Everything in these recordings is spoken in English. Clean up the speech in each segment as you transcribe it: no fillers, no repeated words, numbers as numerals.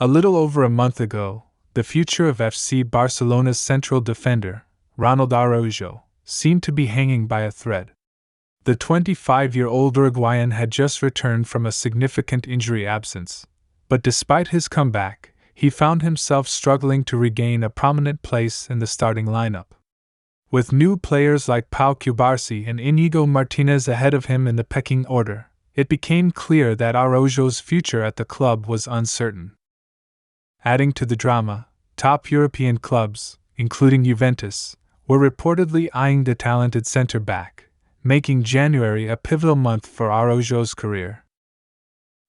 A little over a month ago, the future of FC Barcelona's central defender, Ronald Araujo, seemed to be hanging by a thread. The 25-year-old Uruguayan had just returned from a significant injury absence, but despite his comeback, he found himself struggling to regain a prominent place in the starting lineup. With new players like Pau Cubarsí and Íñigo Martínez ahead of him in the pecking order, it became clear that Araujo's future at the club was uncertain. Adding to the drama, top European clubs, including Juventus, were reportedly eyeing the talented centre-back, making January a pivotal month for Araujo's career.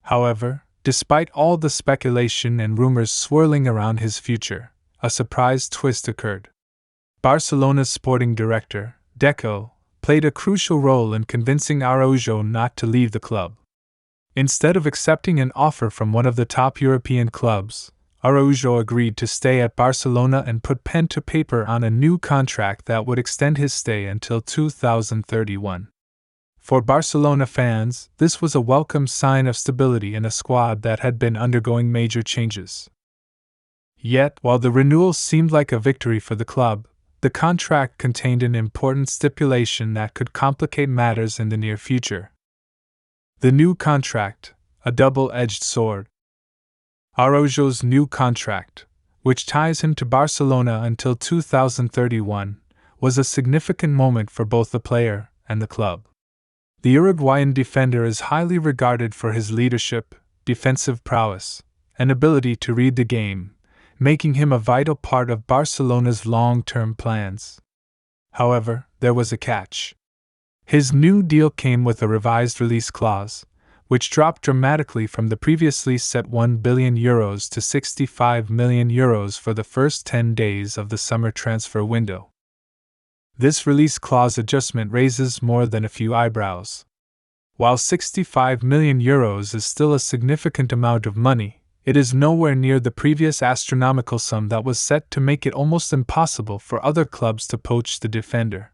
However, despite all the speculation and rumors swirling around his future, a surprise twist occurred. Barcelona's sporting director, Deco, played a crucial role in convincing Araujo not to leave the club. Instead of accepting an offer from one of the top European clubs, Araujo agreed to stay at Barcelona and put pen to paper on a new contract that would extend his stay until 2031. For Barcelona fans, this was a welcome sign of stability in a squad that had been undergoing major changes. Yet, while the renewal seemed like a victory for the club, the contract contained an important stipulation that could complicate matters in the near future. The new contract, a double-edged sword. Araujo's new contract, which ties him to Barcelona until 2031, was a significant moment for both the player and the club. The Uruguayan defender is highly regarded for his leadership, defensive prowess, and ability to read the game, making him a vital part of Barcelona's long-term plans. However, there was a catch. His new deal came with a revised release clause, which dropped dramatically from the previously set €1 billion to €65 million for the first 10 days of the summer transfer window. This release clause adjustment raises more than a few eyebrows. While €65 million is still a significant amount of money, it is nowhere near the previous astronomical sum that was set to make it almost impossible for other clubs to poach the defender.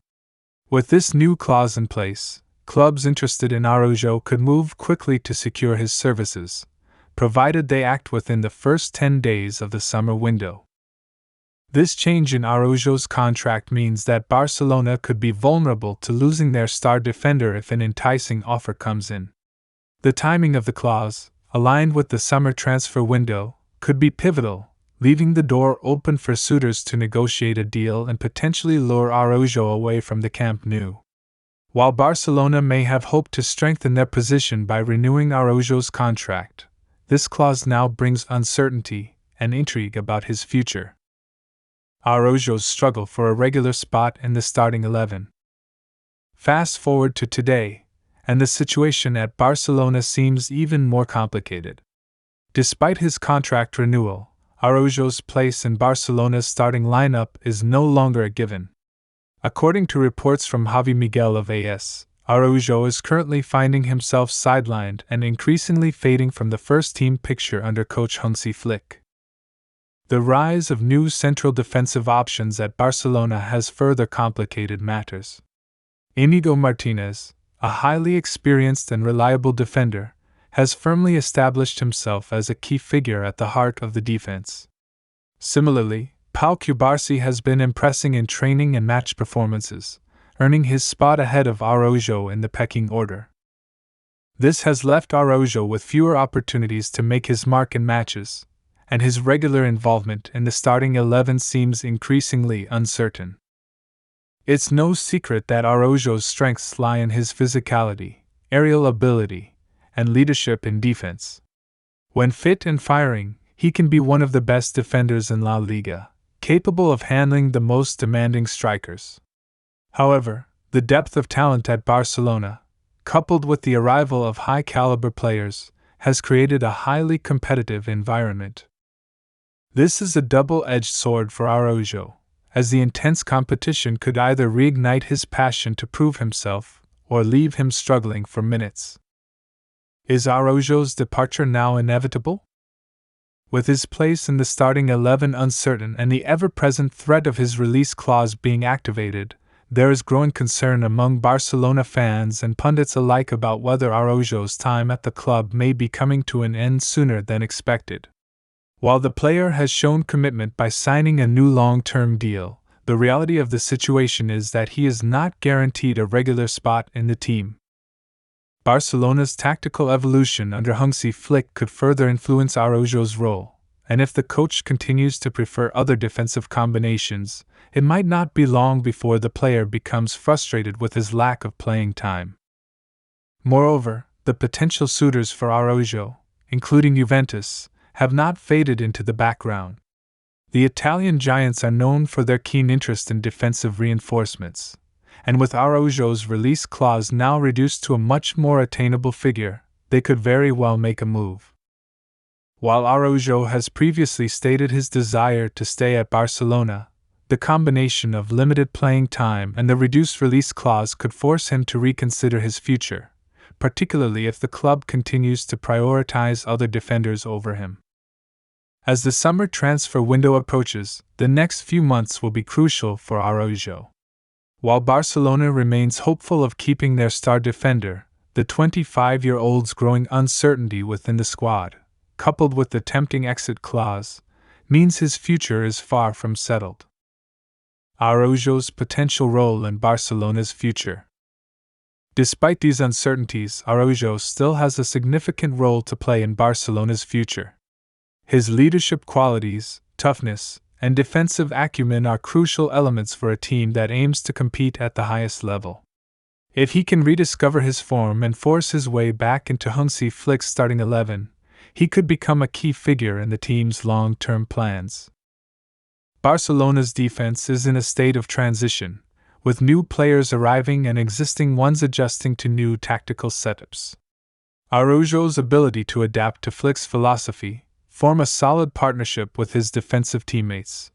With this new clause in place, clubs interested in Araujo could move quickly to secure his services, provided they act within the first 10 days of the summer window. This change in Araujo's contract means that Barcelona could be vulnerable to losing their star defender if an enticing offer comes in. The timing of the clause, aligned with the summer transfer window, could be pivotal, leaving the door open for suitors to negotiate a deal and potentially lure Araujo away from the Camp Nou. While Barcelona may have hoped to strengthen their position by renewing Araujo's contract, this clause now brings uncertainty and intrigue about his future. Araujo's struggle for a regular spot in the starting 11. Fast forward to today, and the situation at Barcelona seems even more complicated. Despite his contract renewal, Araujo's place in Barcelona's starting lineup is no longer a given. According to reports from Javi Miguel of AS, Araujo is currently finding himself sidelined and increasingly fading from the first-team picture under coach Hansi Flick. The rise of new central defensive options at Barcelona has further complicated matters. Íñigo Martínez, a highly experienced and reliable defender, has firmly established himself as a key figure at the heart of the defense. Similarly, Pau Cubarsí has been impressing in training and match performances, earning his spot ahead of Araujo in the pecking order. This has left Araujo with fewer opportunities to make his mark in matches, and his regular involvement in the starting 11 seems increasingly uncertain. It's no secret that Araujo's strengths lie in his physicality, aerial ability, and leadership in defense. When fit and firing, he can be one of the best defenders in La Liga, capable of handling the most demanding strikers. However, the depth of talent at Barcelona, coupled with the arrival of high-caliber players, has created a highly competitive environment. This is a double-edged sword for Araujo, as the intense competition could either reignite his passion to prove himself or leave him struggling for minutes. Is Araujo's departure now inevitable? With his place in the starting 11 uncertain and the ever-present threat of his release clause being activated, there is growing concern among Barcelona fans and pundits alike about whether Araujo's time at the club may be coming to an end sooner than expected. While the player has shown commitment by signing a new long-term deal, the reality of the situation is that he is not guaranteed a regular spot in the team. Barcelona's tactical evolution under Hansi Flick could further influence Araujo's role, and if the coach continues to prefer other defensive combinations, it might not be long before the player becomes frustrated with his lack of playing time. Moreover, the potential suitors for Araujo, including Juventus, have not faded into the background. The Italian giants are known for their keen interest in defensive reinforcements, and with Araujo's release clause now reduced to a much more attainable figure, they could very well make a move. While Araujo has previously stated his desire to stay at Barcelona, the combination of limited playing time and the reduced release clause could force him to reconsider his future, particularly if the club continues to prioritize other defenders over him. As the summer transfer window approaches, the next few months will be crucial for Araujo. While Barcelona remains hopeful of keeping their star defender, the 25-year-old's growing uncertainty within the squad, coupled with the tempting exit clause, means his future is far from settled. Araujo's potential role in Barcelona's future. Despite these uncertainties, Araujo still has a significant role to play in Barcelona's future. His leadership qualities, toughness, and defensive acumen are crucial elements for a team that aims to compete at the highest level. If he can rediscover his form and force his way back into Hansi Flick's starting 11, he could become a key figure in the team's long-term plans. Barcelona's defense is in a state of transition, with new players arriving and existing ones adjusting to new tactical setups. Araujo's ability to adapt to Flick's philosophy, form a solid partnership with his defensive teammates,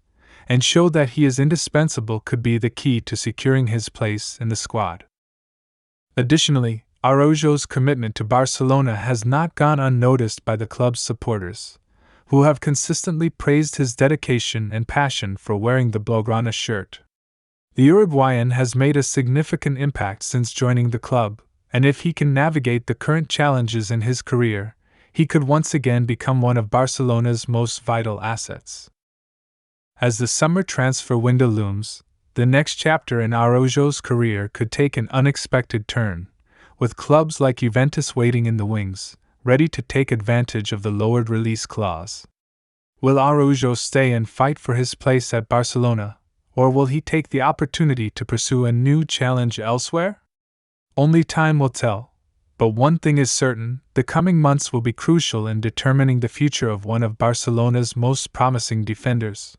and show that he is indispensable could be the key to securing his place in the squad. Additionally, Araujo's commitment to Barcelona has not gone unnoticed by the club's supporters, who have consistently praised his dedication and passion for wearing the Blaugrana shirt. The Uruguayan has made a significant impact since joining the club, and if he can navigate the current challenges in his career, he could once again become one of Barcelona's most vital assets. As the summer transfer window looms, the next chapter in Araujo's career could take an unexpected turn, with clubs like Juventus waiting in the wings, ready to take advantage of the lowered release clause. Will Araujo stay and fight for his place at Barcelona, or will he take the opportunity to pursue a new challenge elsewhere? Only time will tell. But one thing is certain, the coming months will be crucial in determining the future of one of Barcelona's most promising defenders.